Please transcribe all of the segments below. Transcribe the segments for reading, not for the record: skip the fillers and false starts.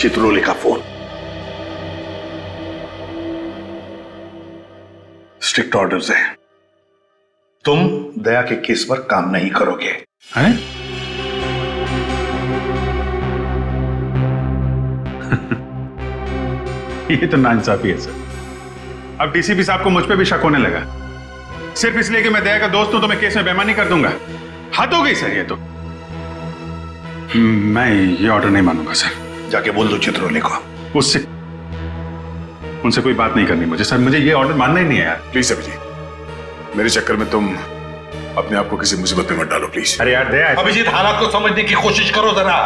चित्रोले का phone. Strict orders है, तुम दया के केस पर काम नहीं करोगे। हैं? ये तो नाइंसाफी है सर। अब डीसीपी साहब को मुझ पे भी शक होने लगा, सिर्फ इसलिए कि मैं दया का दोस्त हूं तो मैं केस में बेईमानी कर दूंगा। हद हो गई सर ये तो। मैं ये ऑर्डर नहीं मानूंगा सर। जाके बोल दो चित्रोले को। उससे उनसे कोई बात नहीं करनी मुझे सर, मुझे ये ऑर्डर मानना ही नहीं है यार। प्लीज अभिजीत, मेरे चक्कर में तुम अपने आप को किसी मुसीबत में मत डालो प्लीज। अरे यार दया, अभिजीत हालात को समझने की कोशिश करो जरा।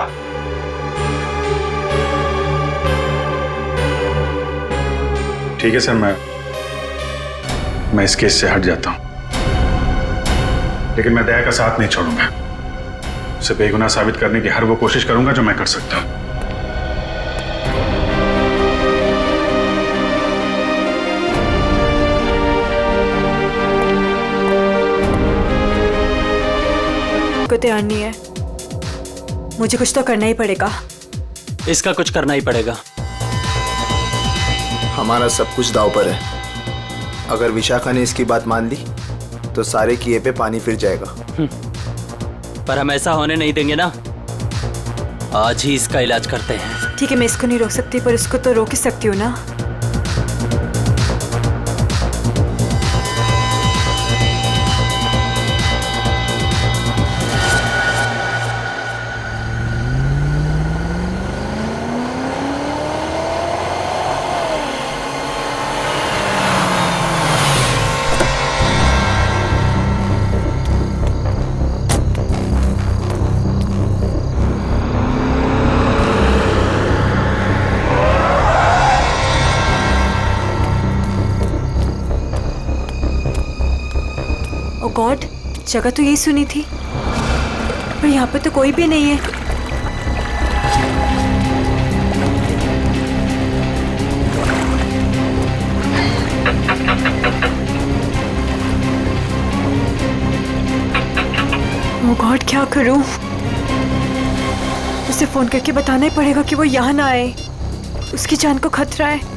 ठीक है सर, मैं इस केस से हट जाता हूं, लेकिन मैं दया का साथ नहीं छोड़ूंगा। उसे बेगुनाह साबित करने की हर वो कोशिश करूंगा जो मैं कर सकता हूं। को तैयार नहीं है, मुझे कुछ तो करना ही पड़ेगा। इसका कुछ करना ही पड़ेगा। हमारा सब कुछ दांव पर है। अगर विशाखा ने इसकी बात मान ली तो सारे किए पे पानी फिर जाएगा। पर हम ऐसा होने नहीं देंगे ना। आज ही इसका इलाज करते हैं। ठीक है, मैं इसको नहीं रोक सकती पर उसको तो रोक ही सकती हूँ ना। ओ गॉड, जगह तो यही सुनी थी पर यहाँ पे तो कोई भी नहीं है। ओ गॉड, क्या करूं? उसे फोन करके बताना ही पड़ेगा कि वो यहाँ ना आए, उसकी जान को खतरा है।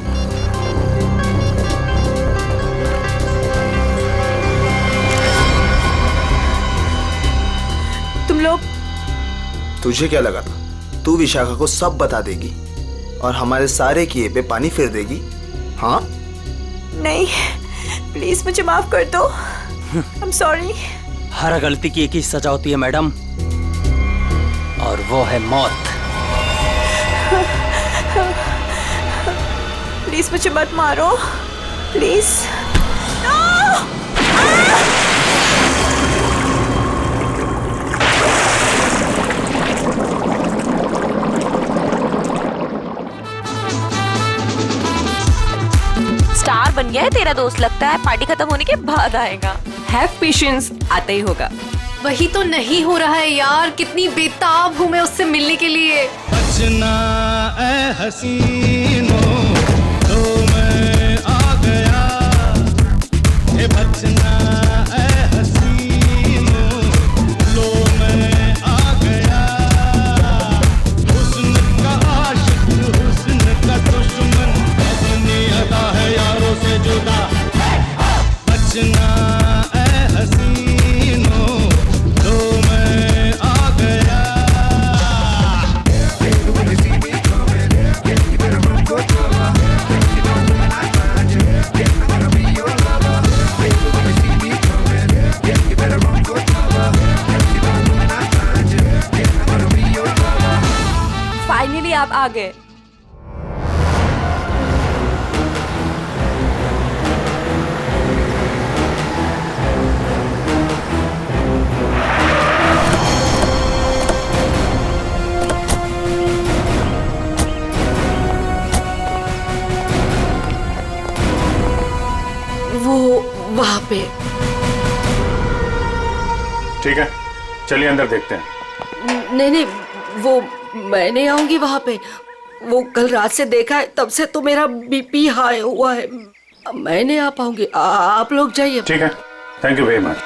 लोग, तुझे क्या लगा था तू विशाखा को सब बता देगी और हमारे सारे किए पे पानी फिर देगी? हाँ नहीं, प्लीज मुझे माफ कर दो। I am sorry. हर गलती की एक ही सजा होती है मैडम, और वो है मौत। प्लीज मुझे मत मारो, प्लीज। स्टार बन गया है तेरा दोस्त, लगता है पार्टी खत्म होने के बाद आएगा। हैव पेशेंस, आता ही होगा। वही तो नहीं हो रहा है यार, कितनी बेताब हूँ मैं उससे मिलने के लिए। बचना ऐ हसीनो, तो मैं आ गया। ये बचना ऐ हसीनो, लो मैं आ गया। हुस्न का आशिक, हुस्न का दुश्मन, अपनी अदा है यारों से जुदा। बचना ऐ हसीनो, तो मैं आ गया। फाइनली आप आ गए। वो वहां पे। ठीक है, चलिए अंदर देखते हैं। नहीं नहीं, वो मैं नहीं आऊंगी वहां पे। वो कल रात से देखा है, तब से तो मेरा बीपी हाई हुआ है। मैं नहीं आ पाऊंगी, आप लोग जाइए। ठीक है, thank you very much.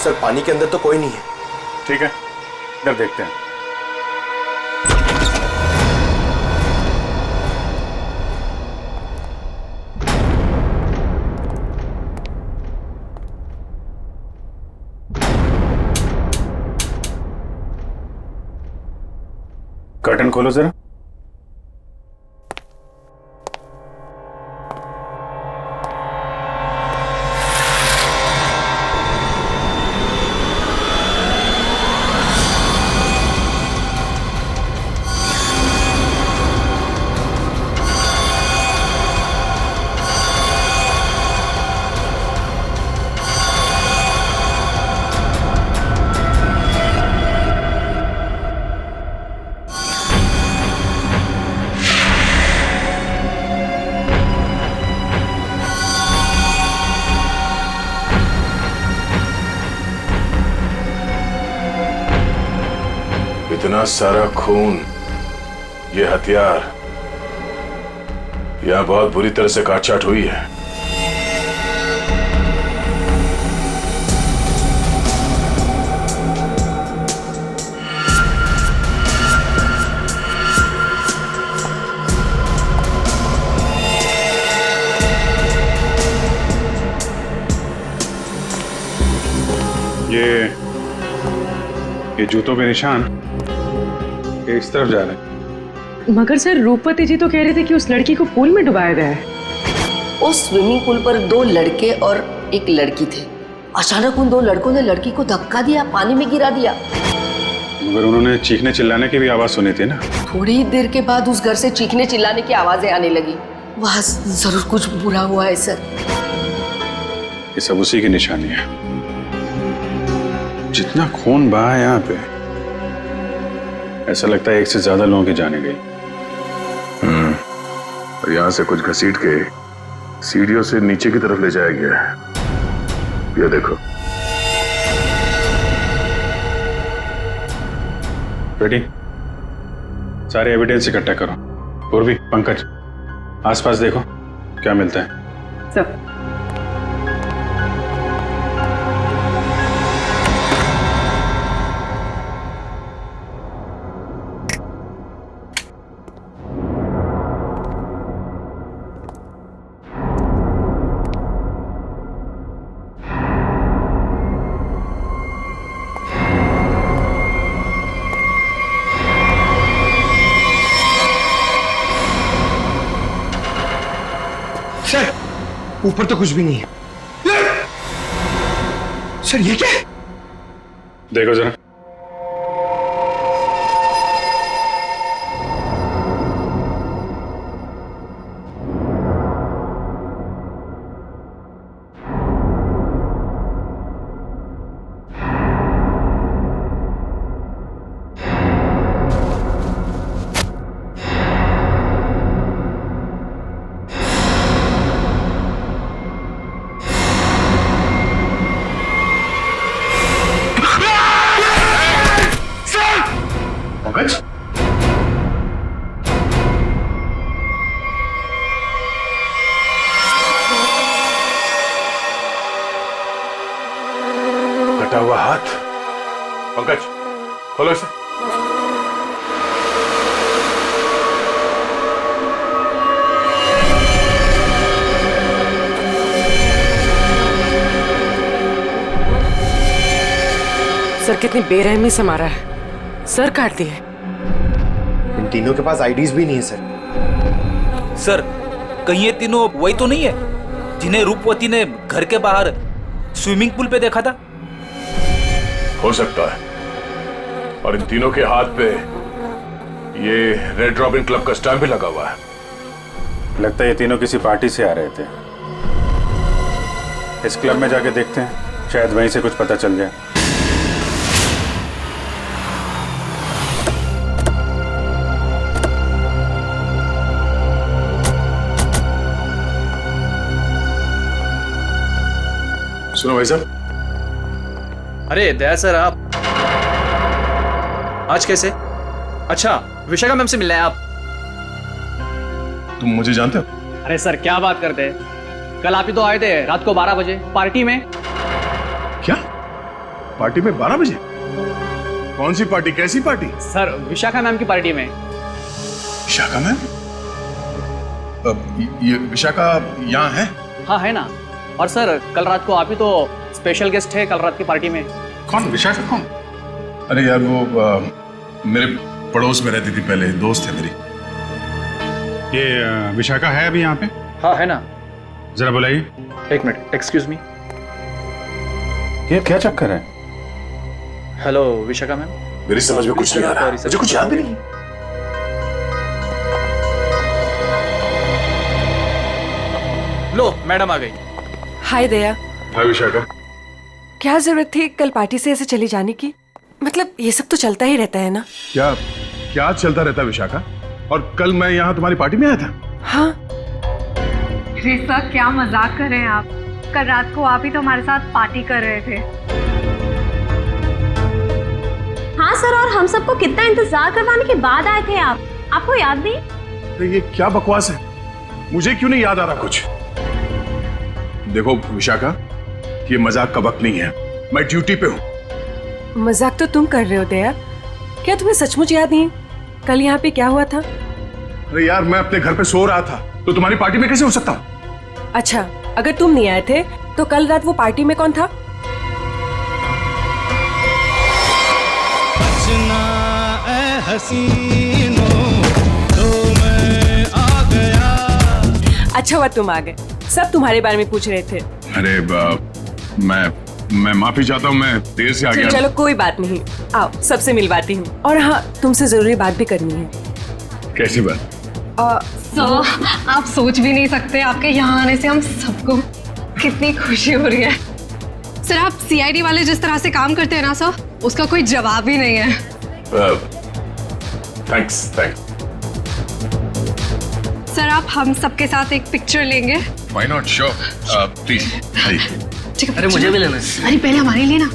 Sir पानी के अंदर तो कोई नहीं है। ठीक है, इधर देखते हैं। कर्टन खोलो जरा। इतना सारा खून, ये हथियार, यहां बहुत बुरी तरह से काटछाट हुई है। ये जूतों के निशान ये इस तरफ जा रहे हैं। मगर सर रूपवती जी तो कह रहे थे कि उस लड़की को पूल में डुबाया गया है। उस स्विमिंग पूल पर 2 लड़के और एक लड़की थे। अचानक उन 2 लड़कों ने लड़की को धक्का दिया, पानी में गिरा दिया। मगर उन्होंने चीखने चिल्लाने की भी आवाज सुनी थी ना। थोड़ी देर के बाद उस घर से चीखने चिल्लाने की आवाजें आने लगी। वहां जरूर कुछ बुरा हुआ है सर। ये सब उसी की निशानी है। जितना खून बहा है यहाँ पे, ऐसा लगता है 1 से ज्यादा लोगों की जाने गई। और यहां से कुछ घसीट के सीढ़ियों से नीचे की तरफ ले जाया गया है। ये देखो। बेटी, सारे एविडेंस इकट्ठा करो। पूर्वी, पंकज, आसपास देखो क्या मिलता है। सर ऊपर तो कुछ भी नहीं है। सर ये क्या है? देखो जरा। पंकज, कटा हुआ हाथ। पंकज, खोलो इसे। सर कितनी बेरहमी से मारा है। सर काट दिए। इन तीनों के पास आईडीज भी नहीं है सर। सर कहीं ये तीनों वही तो नहीं है जिन्हें रूपवती ने घर के बाहर स्विमिंग पूल पे देखा था? हो सकता है। और इन तीनों के हाथ पे ये रेड रॉबिन क्लब का स्टैम्प भी लगा हुआ है। लगता है ये तीनों किसी पार्टी से आ रहे थे। इस क्लब में जाके देखते हैं, शायद वहीं से कुछ पता चल जाए। सुनो भाई साहब। अरे दया सर, आप आज कैसे? अच्छा, विशाखा मैम से मिलना है आप? तुम मुझे जानते हो? अरे सर क्या बात करते हैं, कल आप ही तो आए थे रात को 12 बजे पार्टी में। क्या? पार्टी में 12 बजे? कौन सी पार्टी, कैसी पार्टी? सर विशाखा मैम की पार्टी में। विशाखा मैम? ये विशाखा यहाँ है? हाँ है ना। और सर कल रात को आप ही तो स्पेशल गेस्ट है कल रात की पार्टी में। कौन विशाखा कौन? अरे यार वो मेरे पड़ोस में रहती थी पहले, दोस्त है मेरी। ये विशाखा है अभी यहाँ पे? हाँ है ना। जरा बुलाइए। एक मिनट, एक्सक्यूज मी। ये क्या चक्कर है? Hello Vishakha ma'am. मेरी समझ में कुछ नहीं आ रहा, मुझे कुछ याद भी नहीं। लो मैडम आ गई। हाय दया। हाय विशाखा। क्या जरूरत थी कल पार्टी से ऐसे चली जाने की? मतलब ये सब तो चलता ही रहता है ना। क्या क्या चलता रहता है विशाखा? और कल मैं यहाँ तुम्हारी पार्टी में आया था। हाँ। अरे सर क्या मजाक कर रहे हैं आप? कल रात को आप ही तो हमारे साथ पार्टी कर रहे थे। हाँ सर, और हम सबको कितना इंतजार करवाने के बाद आए थे आप, आपको याद नहीं? अरे ये क्या बकवास है, मुझे क्यों नहीं याद आ रहा कुछ? देखो विशाखा, ये मजाक का वक्त नहीं है, मैं ड्यूटी पे हूँ। मजाक तो तुम कर रहे हो दया। क्या तुम्हें सचमुच याद नहीं कल यहाँ पे क्या हुआ था? अरे यार मैं अपने घर पे सो रहा था, तो तुम्हारी पार्टी में कैसे हो सकता हूँ? अच्छा, अगर तुम नहीं आए थे तो कल रात वो पार्टी में कौन था? बचना ए हसीनो, तो मैं आ गया। अच्छा हुआ तुम आ गए, सब तुम्हारे बारे में पूछ रहे थे। अरे मैं माफी चाहता हूँ, मैं देर से आ गया। चलो कोई बात नहीं, आओ सबसे मिलवाती हूँ। और हाँ, तुमसे जरूरी बात भी करनी है। कैसी बात? सर आप सोच भी नहीं सकते, आपके यहाँ आने से हम सबको कितनी खुशी हो रही है। सर आप सीआईडी वाले जिस तरह से काम करते हैं ना सर, उसका कोई जवाब ही नहीं है। थैंक्स। सर आप हम सबके साथ एक पिक्चर लेंगे? Why not, sure, please. ठीक है। अरे मुझे भी लेना है। अरे पहले हमारे लिए ना।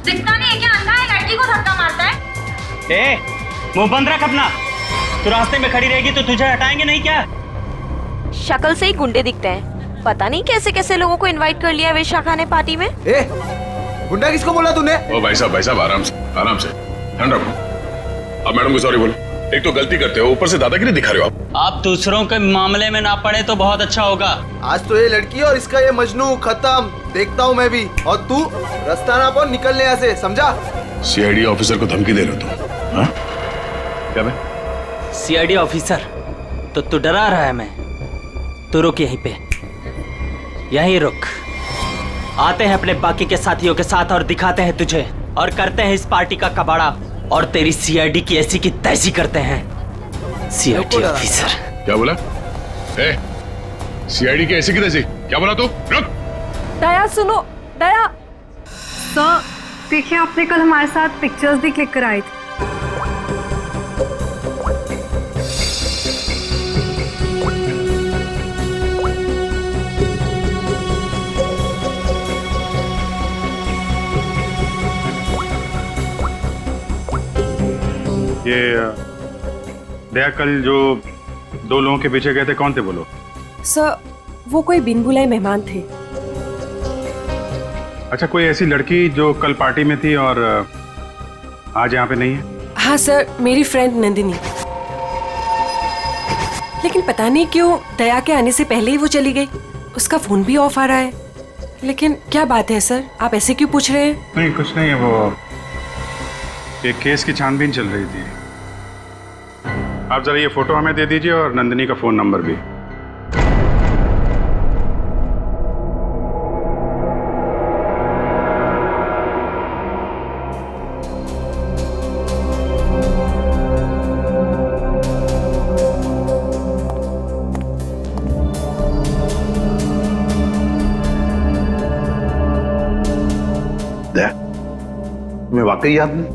दिखता नहीं है क्या? अंधा है, लड़की को धक्का मारता है। मुंह बंद रख अपना। तू रास्ते में खड़ी रहेगी तो तुझे हटाएंगे नहीं क्या? शक्ल से ही गुंडे दिखते हैं, पता नहीं कैसे कैसे लोगों को इनवाइट कर लिया विशाखा ने पार्टी में। गुंडा किसको बोला तूने? ओ भाई साहब आराम से ध्यान रखो। अब मैडम को सॉरी बोलो, एक तो गलती करते हो, ऊपर से दादागिरी दिखा रहे हो आप। आप दूसरों के मामले में ना पड़े तो बहुत अच्छा होगा। आज तो ये लड़की और इसका ये मजनू खत्म, देखता हूँ मैं भी। और तू रास्ता ना पाओ, निकलने यहाँ से, समझा? सीआईडी ऑफिसर को धमकी दे रहे हो तुम? हाँ? क्या बे? सीआईडी ऑफिसर तो तू डरा रहा है? मैं तू रुक यहीं पे, यहीं रुक। आते हैं अपने बाकी के साथियों के साथ और दिखाते हैं तुझे, और करते हैं इस पार्टी का कबाड़ा, और तेरी सीआईडी की ऐसी की तैसी करते हैं। CID officer. क्या बोला? सीआईडी की ऐसी की तैसी? क्या बोला तू? रुक। दया सुनो, दया। सर देखिए, आपने कल हमारे साथ पिक्चर्स भी क्लिक कराई थी। ये दया कल जो 2 लोगों के पीछे गए थे, कौन थे बोलो? सर वो कोई बिन बुलाए मेहमान थे। अच्छा, कोई ऐसी लड़की जो कल पार्टी में थी और आज यहाँ पे नहीं है? हाँ सर, मेरी फ्रेंड नंदिनी। लेकिन पता नहीं क्यों दया के आने से पहले ही वो चली गई। उसका फोन भी ऑफ आ रहा है। लेकिन क्या बात है सर, आप ऐसे क्यों पूछ रहे हैं? नहीं कुछ नहीं है, वो एक केस की छानबीन चल रही थी। आप जरा ये फोटो हमें दे दीजिए और नंदिनी का फोन नंबर भी। दया, तुम्हें वाकई याद नहीं?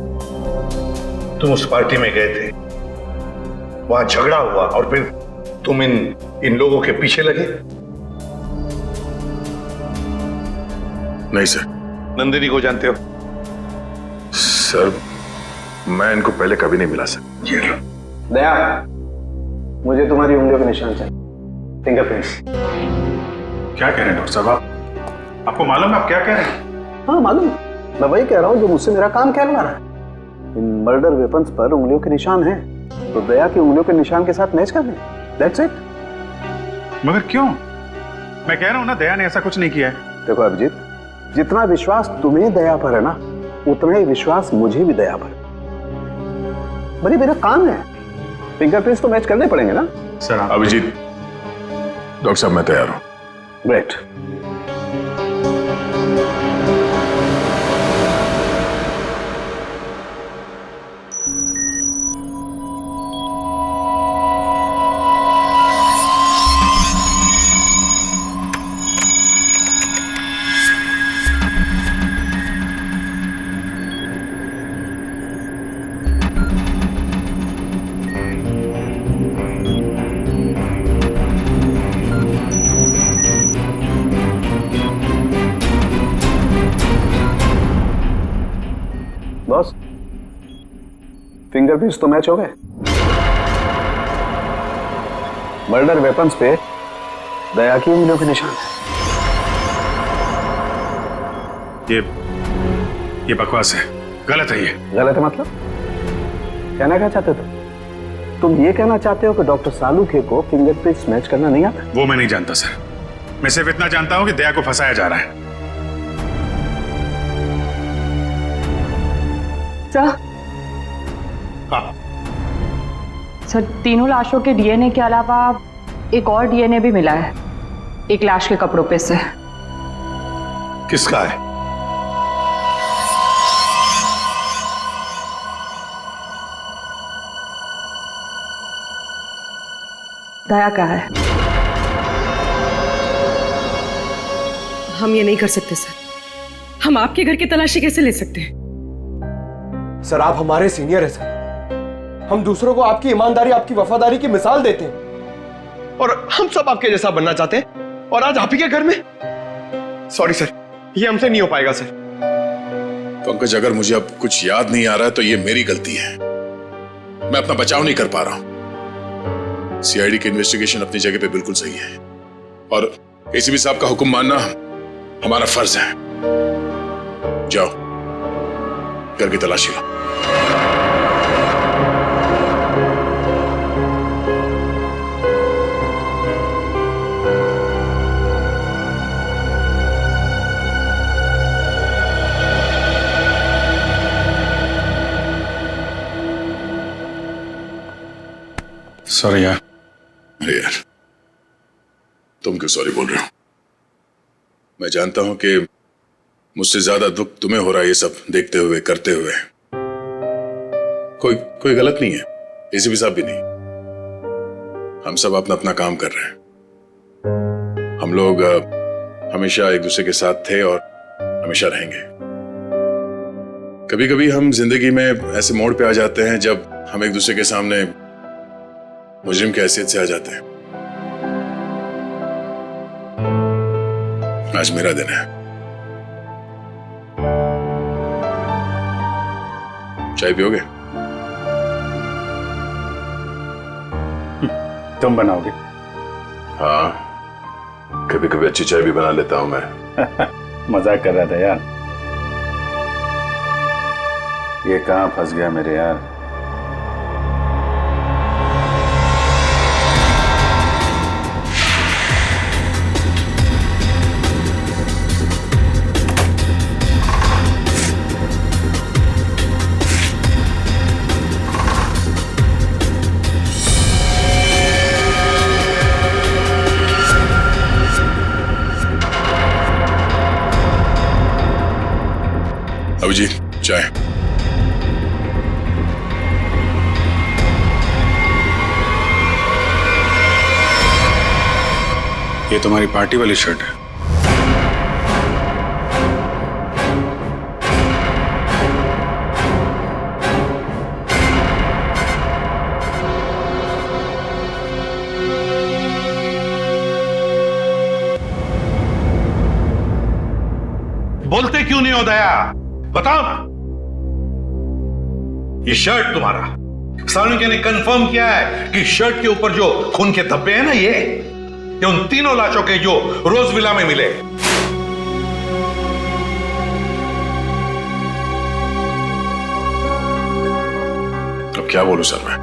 तुम उस पार्टी में गए थे, वहां झगड़ा हुआ और फिर तुम इन लोगों के पीछे लगे? नहीं सर। नंदिनी को जानते हो? सर मैं इनको पहले कभी नहीं मिला सर। ये लो। दया, मुझे तुम्हारी उंगलियों के निशान चाहिए, फिंगरप्रिंट्स। क्या कह रहे हैं डॉक्टर साहब आप? आपको मालूम है आप क्या कह रहे हैं? हाँ मालूम, मैं वही कह रहा हूँ जो मुझसे मेरा काम कहलवा रहा है। इन मर्डर वेपन्स पर उंगलियों के निशान हैं, तो दया की उंगलियों के निशान के साथ मैच कर लें। That's it. मगर क्यों? मैं कह रहा हूं ना दया ने ऐसा कुछ नहीं किया है। देखो अभिजीत, जितना विश्वास तुम्हें दया पर है ना, उतना ही विश्वास मुझे भी दया पर। बड़ी मेरा काम है, फिंगरप्रिंट्स तो मैच करने पड़ेंगे ना। सर अभिजीत, डॉक्टर साहब मैं तैयार हूं। ग्रेट। बॉस, फिंगरप्रिंट्स तो मैच हो गए। मर्डर वेपन्स पे दया की उंगलियों के निशान है। ये बकवास है, गलत है ये। गलत है मतलब? कहना क्या चाहते हो तुम ये कहना चाहते हो कि डॉक्टर सालूखे को फिंगरप्रिंट्स मैच करना नहीं आता? वो मैं नहीं जानता सर, मैं सिर्फ इतना जानता हूं कि दया को फंसाया जा रहा है। सर, सर तीनों लाशों के डीएनए के अलावा एक और डीएनए भी मिला है, एक लाश के कपड़ों पे से। किसका है? दया का है। हम ये नहीं कर सकते सर, हम आपके घर की तलाशी कैसे ले सकते हैं? सर आप हमारे सीनियर हैं सर, हम दूसरों को आपकी ईमानदारी, आपकी वफादारी की मिसाल देते हैं और हम सब आपके जैसा बनना चाहते हैं, और आज आप ही के घर में। सॉरी सर, ये हमसे नहीं हो पाएगा सर। पंकज, अगर मुझे अब कुछ याद नहीं आ रहा है तो ये मेरी गलती है, मैं अपना बचाव नहीं कर पा रहा हूं। सीआईडी की इन्वेस्टिगेशन अपनी जगह पे बिल्कुल सही है और एसीपी साहब का हुक्म मानना हमारा फर्ज है। जाओ, घर की तलाशी लो। सॉरी यार। अरे यार, तुम क्यों सॉरी बोल रहे हो? मैं जानता हूं कि मुझसे ज्यादा दुख तुम्हें हो रहा है ये सब देखते हुए, करते हुए। कोई गलत नहीं है, एसीपी साहब भी नहीं। हम सब अपना अपना काम कर रहे हैं। हम लोग हमेशा एक दूसरे के साथ थे और हमेशा रहेंगे। कभी कभी हम जिंदगी में ऐसे मोड़ पे आ जाते हैं जब हम एक दूसरे के सामने मुजरिम की हैसियत से आ जाते हैं। आज मेरा दिन है। चाय पियोगे? तुम बनाओगे? हाँ, कभी कभी अच्छी चाय भी बना लेता हूं मैं। मजाक कर रहा था यार। ये कहां फंस गया मेरे यार। अभिजीत, चाय। ये तुम्हारी पार्टी वाली शर्ट है। बोलते क्यों नहीं हो दया? बताओ ना। ये शर्ट तुम्हारा सालूखे ने कंफर्म किया है कि शर्ट के ऊपर जो खून के धब्बे हैं ना, ये उन तीनों लाशों के जो रोज विला में मिले। अब क्या बोलूं सर मैं?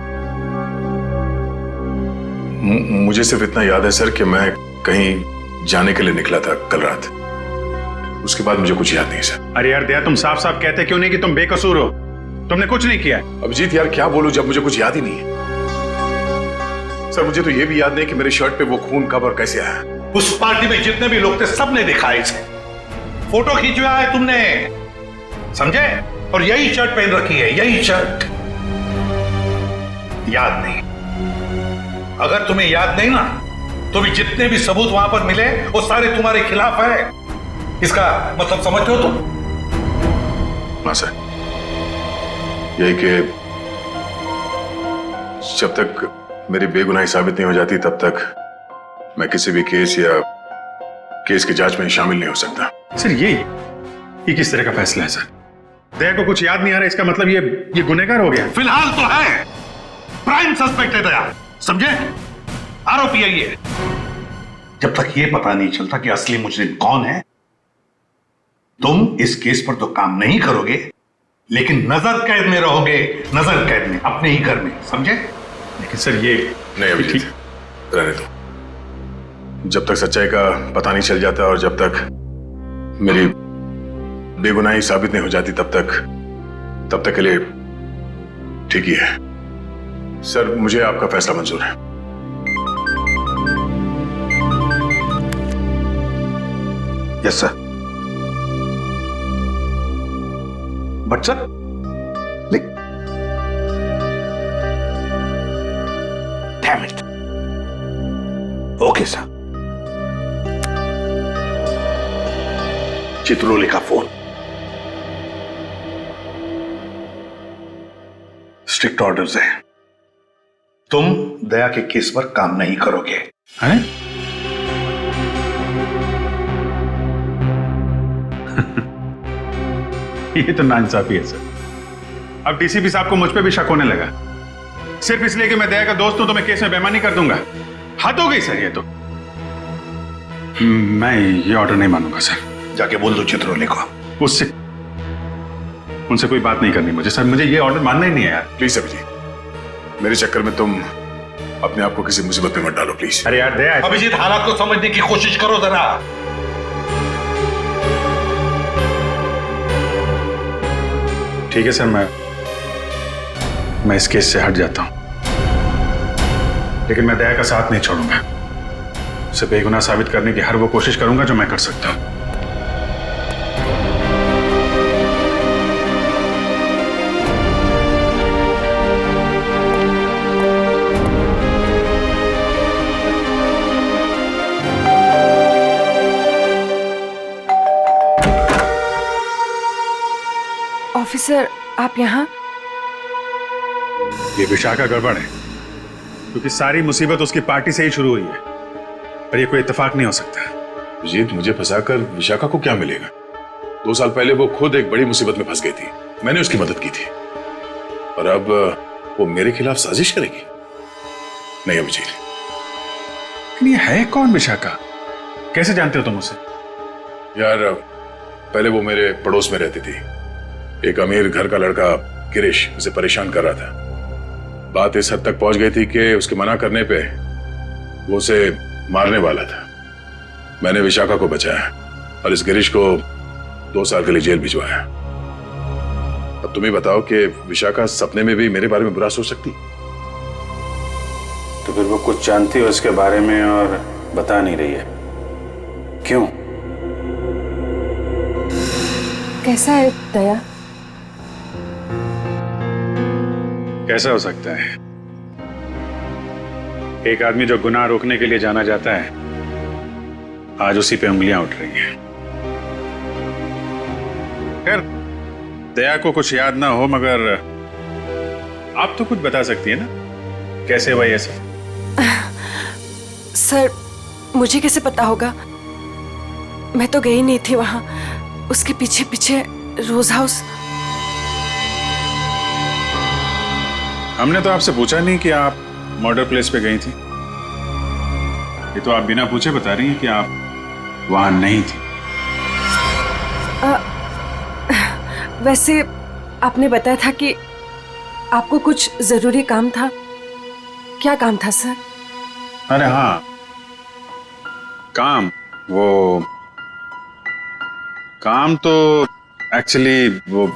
मुझे सिर्फ इतना याद है सर कि मैं कहीं जाने के लिए निकला था कल रात। उसके बाद मुझे कुछ याद नहीं सर। अरे यार दया, तुम साफ साफ कहते क्यों नहीं कि तुम बेकसूर हो? तुमने कुछ नहीं किया। अभिजीत यार क्या बोलूं जब मुझे कुछ याद ही नहीं है। सर मुझे तो ये भी याद नहीं कि मेरे शर्ट पे वो खून कब और कैसे आया। उस पार्टी में जितने भी लोग थे सबने दिखा इसे। फोटो खींचवाया है तुमने, समझे? और यही शर्ट पहन रखी है, यही शर्ट। याद नहीं? अगर तुम्हें याद नहीं ना, तो भी जितने भी सबूत वहां पर मिले वो सारे तुम्हारे खिलाफ है। इसका मतलब समझते हो तुम? हाँ सर, यही कि जब तक मेरी बेगुनाही साबित नहीं हो जाती तब तक मैं किसी भी केस या केस की जांच में शामिल नहीं हो सकता। सर ये किस तरह का फैसला है सर? दया को कुछ याद नहीं आ रहा, इसका मतलब ये गुनहगार हो गया? फिलहाल तो है, प्राइम सस्पेक्ट है दया, समझे? आरोपी है ये। जब तक ये पता नहीं चलता कि असली मुजरिम कौन है, तुम इस केस पर तो काम नहीं करोगे, लेकिन नजर कैद में रहोगे, नजर कैद में, अपने ही घर में, समझे? लेकिन सर ये नहीं अभिजीत, रहने दो। जब तक सच्चाई का पता नहीं चल जाता और जब तक मेरी बेगुनाही साबित नहीं हो जाती तब तक के लिए ठीक ही है। सर मुझे आपका फैसला मंजूर है। Yes sir. But sir damn it. Okay sir. Chitrole का फोन। स्ट्रिक्ट ऑर्डर्स है, तुम दया के केस पर काम नहीं करोगे। हैं? ये तो नाइंसाफी है सर। अब डीसीपी साहब को मुझ पे भी शक होने लगा, सिर्फ इसलिए कि मैं दया का दोस्त हूं तो मैं केस में बेईमानी कर दूंगा। हद हो गई सर ये तो। मैं ये ऑर्डर नहीं मानूंगा सर। जाके बोल दो चित्रोले को। उनसे कोई बात नहीं करनी मुझे सर, मुझे ये ऑर्डर मानना ही नहीं है यार। प्लीज अभिजीत, मेरे चक्कर में तुम अपने आप को किसी मुसीबत में मत डालो प्लीज। अरे यार दया, अभिजीत हालात को समझने की कोशिश करो जरा। ठीक है सर, मैं इस केस से हट जाता हूं, लेकिन मैं दया का साथ नहीं छोड़ूंगा। उसे बेगुनाह साबित करने की हर वो कोशिश करूंगा जो मैं कर सकता हूं। ऑफिसर आप यहाँ? ये विशाखा गड़बड़ है, क्योंकि सारी मुसीबत उसकी पार्टी से ही शुरू हुई है, और ये कोई इत्तेफाक नहीं हो सकता। अभिजीत, मुझे फंसाकर विशाखा को क्या मिलेगा? 2 साल पहले वो खुद एक बड़ी मुसीबत में फंस गई थी, मैंने उसकी मदद की थी, और अब वो मेरे खिलाफ साजिश करेगी? नहीं अभिजीत। लेकिन ये है कौन विशाखा? कैसे जानते हो तुम उसे? यार पहले वो मेरे पड़ोस में रहती थी। एक अमीर घर का लड़का गिरीश उसे परेशान कर रहा था। बात इस हद तक पहुंच गई थी कि उसके मना करने पे वो उसे मारने वाला था। मैंने विशाखा को बचाया और इस गिरीश को 2 साल के लिए जेल भिजवाया। अब तुम ही बताओ कि विशाखा सपने में भी मेरे बारे में बुरा सोच सकती? तो फिर वो कुछ जानती है उसके बारे में और बता नहीं रही है, क्यों? कैसा है दया? कैसा हो सकता है? एक आदमी जो गुनाह रोकने के लिए जाना जाता है, आज उसी पे उंगलियां उठ रही हैं। खैर, दया को कुछ याद ना हो, मगर आप तो कुछ बता सकती है ना, कैसे हुआ ये सब? सर मुझे कैसे पता होगा? मैं तो गई नहीं थी वहां, उसके पीछे पीछे रोज हाउस। हमने तो आपसे पूछा नहीं कि आप मर्डर प्लेस पे गई थी। ये तो आप बिना पूछे बता रही हैं कि आप वहां नहीं थी। वैसे आपने बताया था कि आपको कुछ जरूरी काम था। क्या काम था सर? अरे हाँ, काम तो एक्चुअली वो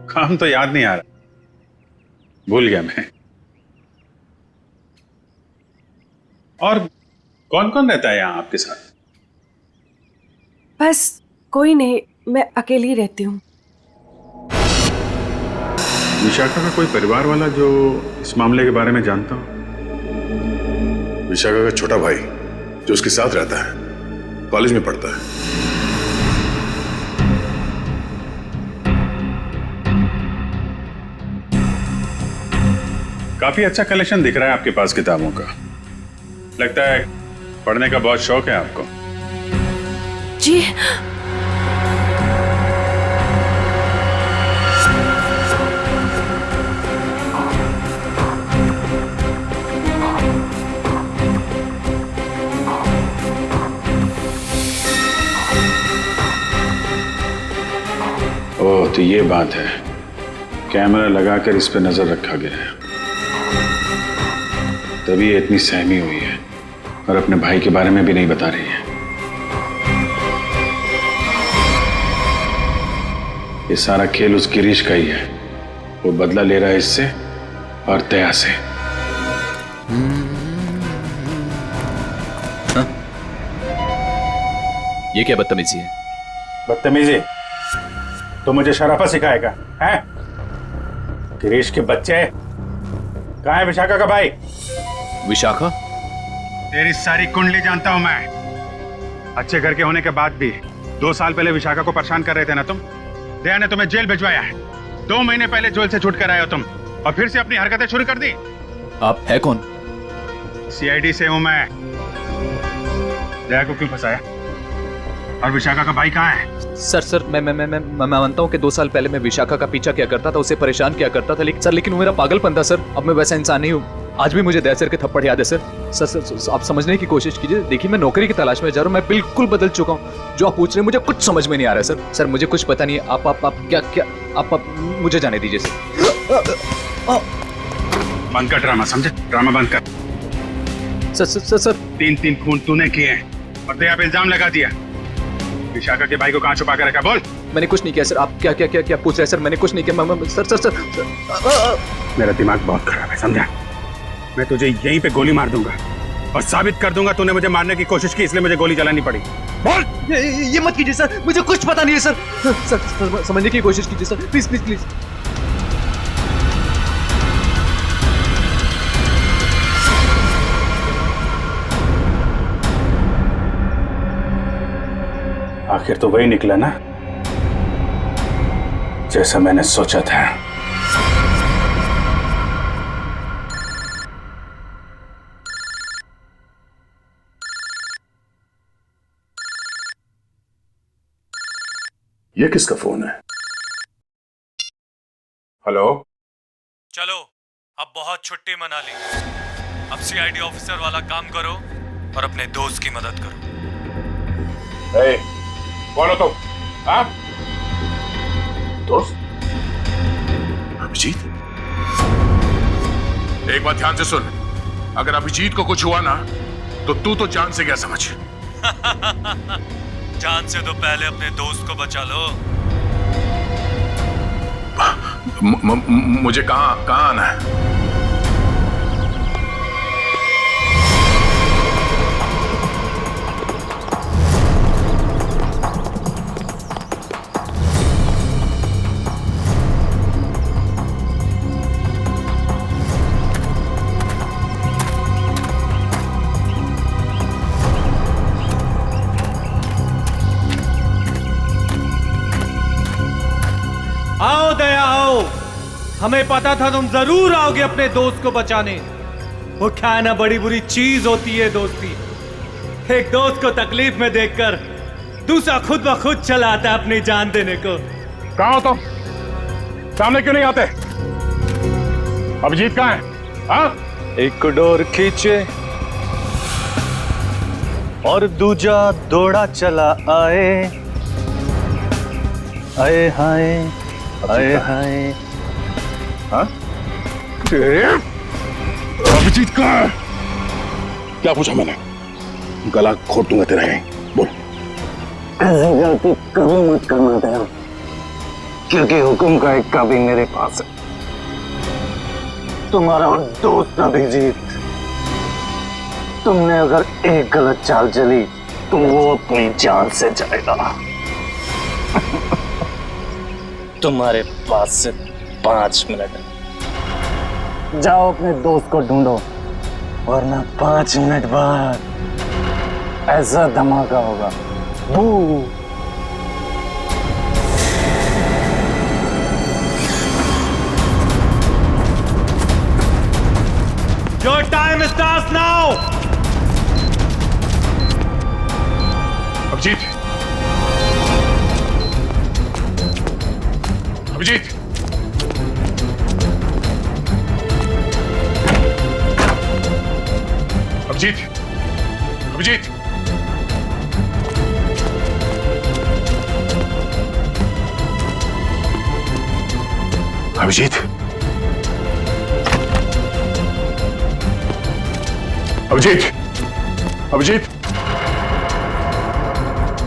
काम तो याद नहीं आ रहा, भूल गया मैं। और कौन कौन रहता है यहाँ आपके साथ? बस कोई नहीं, मैं अकेली रहती हूँ। विशाखा का कोई परिवार वाला जो इस मामले के बारे में जानता हो? विशाखा का छोटा भाई जो उसके साथ रहता है, कॉलेज में पढ़ता है। काफी अच्छा कलेक्शन दिख रहा है आपके पास किताबों का। लगता है पढ़ने का बहुत शौक है आपको। जी। ओह, तो ये बात है, कैमरा लगाकर इस पे नजर रखा गया है, तभी ये इतनी सहमी हुई है और अपने भाई के बारे में भी नहीं बता रही है। ये सारा खेल उस गिरीश का ही है। वो बदला ले रहा है इससे और दया से। हाँ? ये क्या बदतमीजी है? बदतमीजी तो मुझे शराफत सिखाएगा है? गिरीश के बच्चे। कहाँ है विशाखा का भाई? विशाखा? तेरी सारी कुंडली जानता हूं मैं। अच्छे घर के होने के बाद भी 2 साल पहले विशाखा को परेशान कर रहे थे ना तुम। दया ने तुम्हें जेल भिजवाया है। 2 महीने पहले जेल से छूट कर आए हो तुम और फिर से अपनी हरकतें शुरू कर दी। आप है कौन? सीआईडी से हूं मैं। दया को क्यों फंसाया? और विशाखा का भाई कहाँ है? सर मैं मानता हूँ कि 2 साल पहले मैं विशाखा का पीछा किया करता था, उसे परेशान किया करता था, लेकिन वो मेरा पागलपन था सर। अब मैं वैसा इंसान नहीं हूँ। आज भी मुझे दया सर के थप्पड़ याद है सर। सर आप समझने की कोशिश कीजिए। देखिए, मैं नौकरी की तलाश में जा रहा हूँ। मैं बिल्कुल बदल चुका हूँ। जो आप पूछ रहे हैं मुझे कुछ समझ में नहीं आ रहा है सर। मुझे कुछ पता नहीं है। आप मुझे जाने दीजिए सर। बंद कर ड्रामा, समझे? ड्रामा बंद कर। सर 3 खून तूने किए हैं और दया पे इल्जाम लगा दिया। विशाखा के भाई को कहाँ छुपा कर रखा? बोल। मैंने कुछ नहीं किया सर। आप क्या पूछ रहे हैं सर? मैंने कुछ नहीं किया। सर मेरा दिमाग बहुत खराब है, समझा? मैं तुझे यहीं पे गोली मार दूंगा और साबित कर दूंगा तूने मुझे मारने की कोशिश की, इसलिए मुझे गोली चलानी पड़ी। बोल। ये मत कीजिए सर, मुझे कुछ पता नहीं है सर। सर समझने की कोशिश कीजिए सर, प्लीज। आखिर तो वही निकला ना जैसा मैंने सोचा था। ये किसका फोन है? हेलो? चलो, अब बहुत छुट्टी मना ली। अब सीआईडी ऑफिसर वाला काम करो और अपने दोस्त की मदद करो। कौन हो तुम? हाँ? दोस्त? अभिजीत? एक बात ध्यान से सुन, अगर अभिजीत को कुछ हुआ ना तो तू तो जान से गया समझ। जान से तो पहले अपने दोस्त को बचा लो। मुझे कहाँ आना है? आओ दया आओ, हमें पता था तुम जरूर आओगे अपने दोस्त को बचाने। वो क्या ना बड़ी बुरी चीज होती है दोस्ती। एक दोस्त को तकलीफ में देखकर दूसरा खुद ब खुद चला आता है अपनी जान देने को। कहाँ हो तुम? सामने क्यों नहीं आते? अभिजीत कहाँ है? हाँ? एक डोर खींचे और दूजा दौड़ा चला आए, आए हाय आए हाय। हाँ? अभिजीत कहाँ है? क्या पूछा मैंने? गला घोट दूंगा तेरा यहीं। बोल। ऐसी गलती कभी मत करना दया, क्योंकि हुक्म का एक कभी मेरे पास है। तुम्हारा दोस्त अभिजीत, तुमने अगर एक गलत चाल चली तो वो अपनी जान से जाएगा। तुम्हारे पास से 5 मिनट, जाओ अपने दोस्त को ढूंढो, वरना 5 मिनट बाद ऐसा धमाका होगा। बू। Your time starts now. Abhijit, Abhijit, Abhijit, Abhijit, Abhijit, Abhijit, Abhijit,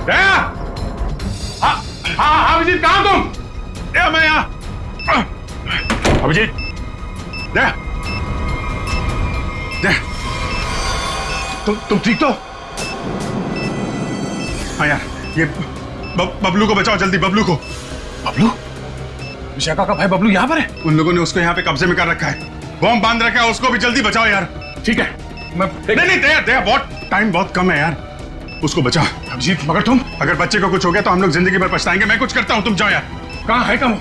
दया! हाँ, हाँ, अभिजीत कहाँ तुम? दया, मैं यहाँ। अभिजीत, दया, दया, तुम ठीक तो? हाँ यार, ये बबलू को बचाओ जल्दी, बबलू को। बबलू? विशाखा का भाई बबलू यहाँ पर है? उन लोगों ने उसको यहाँ पे कब्जे में कर रखा है, बॉम्ब बांध रखा है, उसको भी जल्दी बचाओ यार। ठीक है, मैं नहीं दया, दया, बहुत टाइम बहुत कम है यार, उसको बचाओ। अभिजीत, मगर तुम, अगर बच्चे को कुछ हो गया तो हम लोग जिंदगी भर पछताएंगे। मैं कुछ करता हूँ, तुम जाओ यार। कहाँ है? कम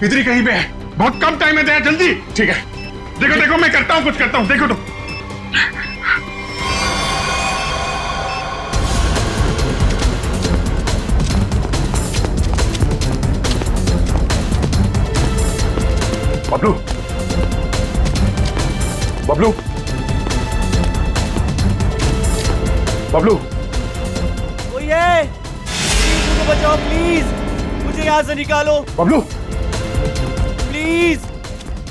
इधर ही कहीं पे है, बहुत कम टाइम है, दया जल्दी। ठीक है, देखो देखो मैं करता हूँ, कुछ करता हूँ, देखो तुम। बबलू, बबलू, बबलू, ओए, मुझे बचाओ प्लीज, मुझे यहाँ से निकालो। Bablu, please,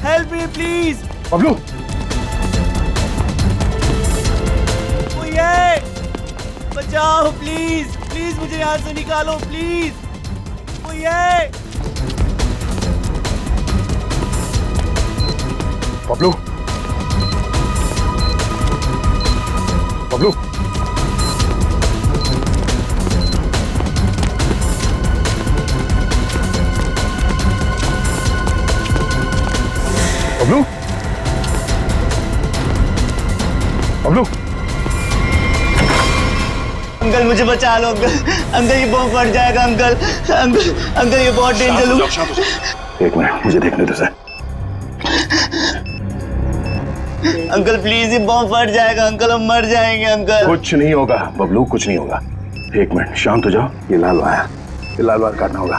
help me please. Bablu, ओए, बचाओ प्लीज, प्लीज मुझे यहाँ से निकालो प्लीज। ओए, बबलू, बबलू, बबलू, बबलू, अंकल मुझे बचा लो अंकल, अंकल ये बॉम्ब फट जाएगा अंकल, अंकल अंकल ये बहुत डेंजर है। एक मिनट, मुझे देखने दो सर। अंकल प्लीज ये बॉम्ब फट जाएगा अंकल, हम मर जाएंगे अंकल। कुछ नहीं होगा बबलू, कुछ नहीं होगा। एक मिनट, शांत हो जाओ। ये लाल वायर, ये लाल वायर काटना होगा।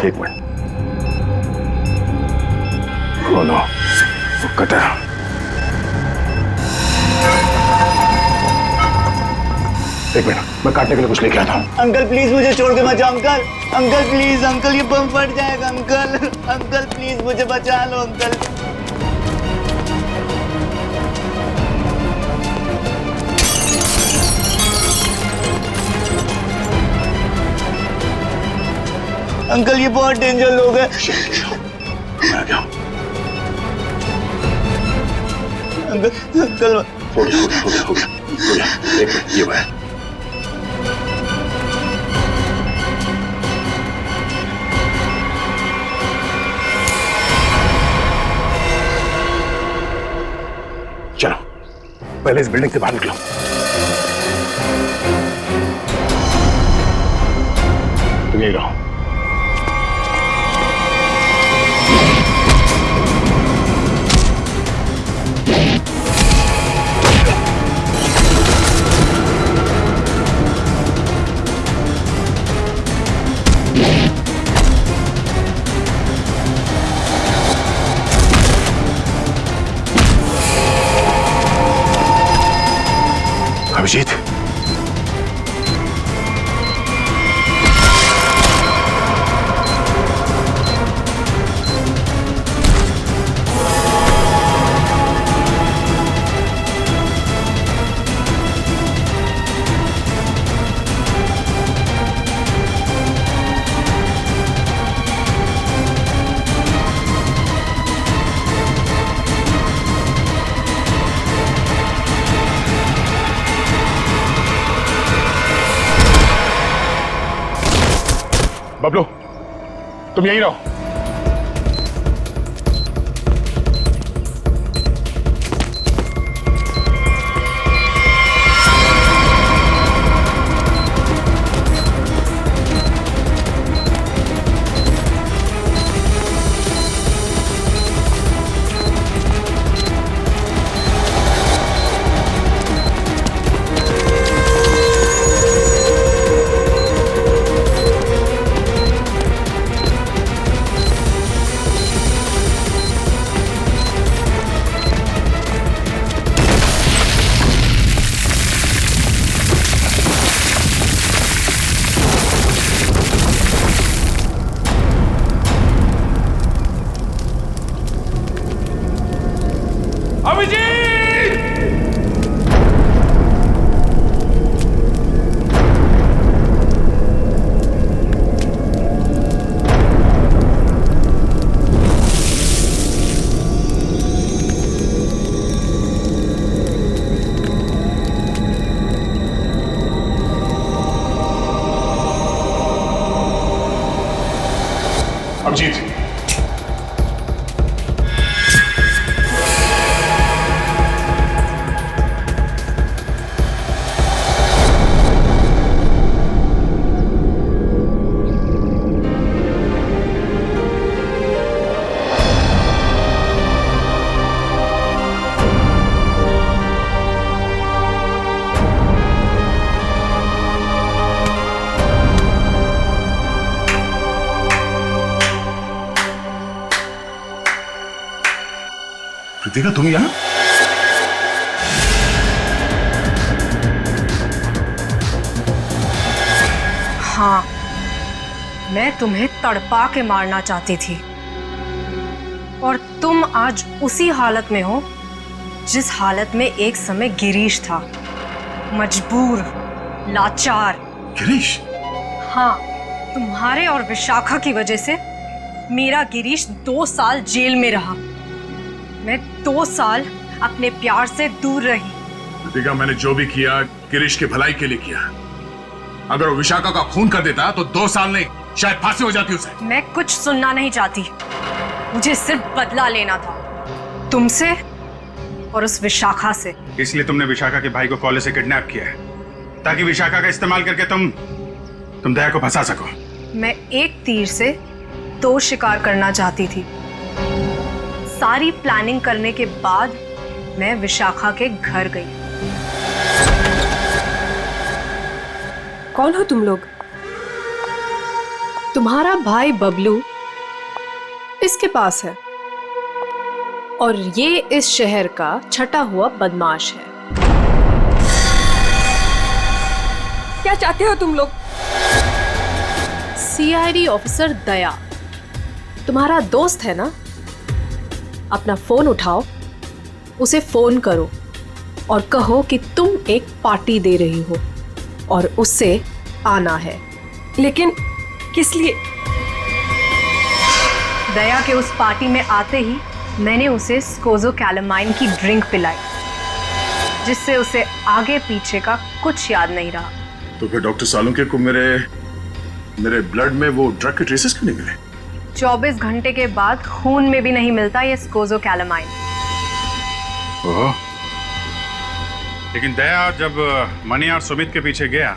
एक मिनट, लो कटा। एक मिनट, मैं काटने के लिए कुछ लेके आता हूँ। अंकल प्लीज मुझे छोड़ के मत जाओ अंकल, अंकल प्लीज, अंकल ये बम फट जाएगा अंकल, अंकल प्लीज मुझे बचा लो अंकल। अंकल ये बहुत डेंजर लोग हैं। मैं आ गया। अंकल अंकल हो गया, हो गया। एक मिनट, ये वायर। चलो पहले इस बिल्डिंग से बाहर निकलो। तुम यही रहो। अभिजीत, बबलू, तुम यहीं रहो। अभिजीत, कृतिका, तुम यहाँ? हाँ, मैं तुम्हें तड़पा के मारना चाहती थी और तुम आज उसी हालत में हो जिस हालत में एक समय गिरीश था, मजबूर, लाचार। गिरीश? हाँ, तुम्हारे और विशाखा की वजह से मेरा गिरीश 2 साल जेल में रहा। मैं 2 साल अपने प्यार से दूर रही। कृतिका, मैंने जो भी किया गिरीश की भलाई के लिए किया। अगर वो विशाखा का खून कर देता तो 2 साल नहीं, शायद फांसी हो जाती उसे। मैं कुछ सुनना नहीं चाहती, मुझे सिर्फ बदला लेना था, तुमसे और उस विशाखा से। इसलिए तुमने विशाखा के भाई को कॉलेज से किडनैप किया है ताकि विशाखा का इस्तेमाल करके तुम दया को फंसा सको। मैं एक तीर से 2 शिकार करना चाहती थी। सारी प्लानिंग करने के बाद मैं विशाखा के घर गई। कौन हो तुम लोग? तुम्हारा भाई बबलू इसके पास है और ये इस शहर का छटा हुआ बदमाश है। क्या चाहते हो तुम लोग? सीआईडी ऑफिसर दया तुम्हारा दोस्त है ना? अपना फोन उठाओ, उसे फोन करो और कहो कि तुम एक पार्टी दे रही हो और उससे आना है। लेकिन किस लिए? दया के उस पार्टी में आते ही मैंने उसे स्कोज़ोकैलामाइन की ड्रिंक पिलाई, जिससे उसे आगे पीछे का कुछ याद नहीं रहा। तो फिर डॉक्टर सालुंके को मेरे ब्लड में वो ड्रग के ट्रेसेस क्यों नहीं मिले? 24 घंटे के बाद खून में भी नहीं मिलता ये स्कोज़ोकैलामाइन। ओह, लेकिन दया जब मनी और सुमित के पीछे गया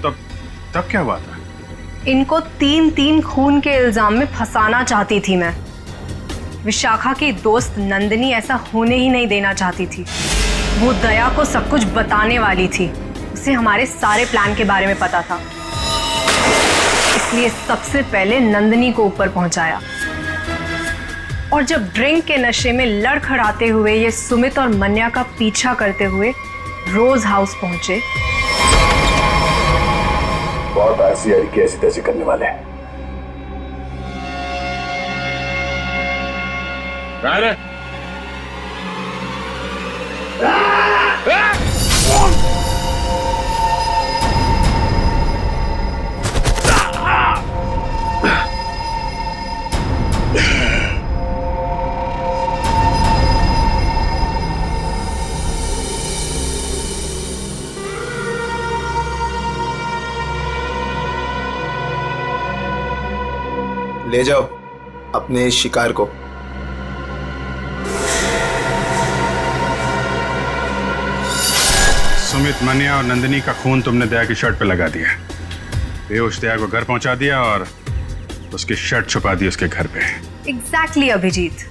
तब क्या हुआ था? इनको 3 खून के इल्जाम में फंसाना चाहती थी मैं। विशाखा की दोस्त नंदिनी ऐसा होने ही नहीं देना चाहती थी। वो दया को सब कुछ बताने वाली थी, उसे हमारे सारे प्लान के बारे में पता था, इसलिए सबसे पहले नंदिनी को ऊपर पहुंचाया। और जब ड्रिंक के नशे में लड़खड़ाते हुए ये सुमित और मन्या का पीछा करते हुए रोज हाउस पहुंचे। बहुत आईसीआई की ऐसी तैसी करने वाले हैं। ले जाओ अपने शिकार को। सुमित, मनिया और नंदिनी का खून तुमने दया की शर्ट पे लगा दिया। बेहोश दया को घर पहुंचा दिया और उसकी शर्ट छुपा दी उसके घर पे। एग्जैक्टली अभिजीत,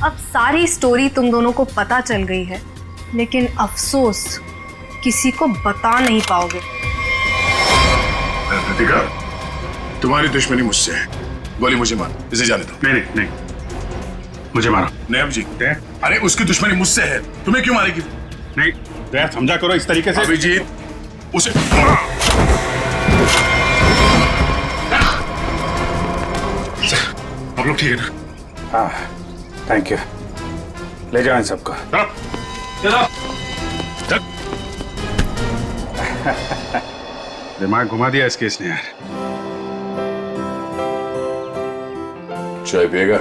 अब सारी स्टोरी तुम दोनों को पता चल गई है, लेकिन अफसोस किसी को बता नहीं पाओगे। कृतिका, तुम्हारी दुश्मनी मुझसे है। गोली मुझे मार, इसे जाने दो। नहीं नहीं नहीं, मुझे मारो। नहीं अभिजीत, अरे उसकी दुश्मनी मुझसे है, तुम्हें क्यों मारेगी? नहीं दया, समझा करो इस तरीके से। अभिजीत, उसे आप लोग ठीक है ना? हाँ, थैंक यू। ले जाओ इन सबको। दिमाग घुमा दिया इस केस ने यार। चाय पिएगा?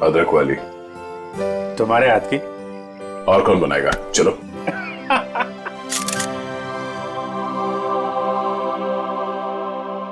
अदरक वाली। तुम्हारे हाथ की। और कौन बनाएगा? चलो।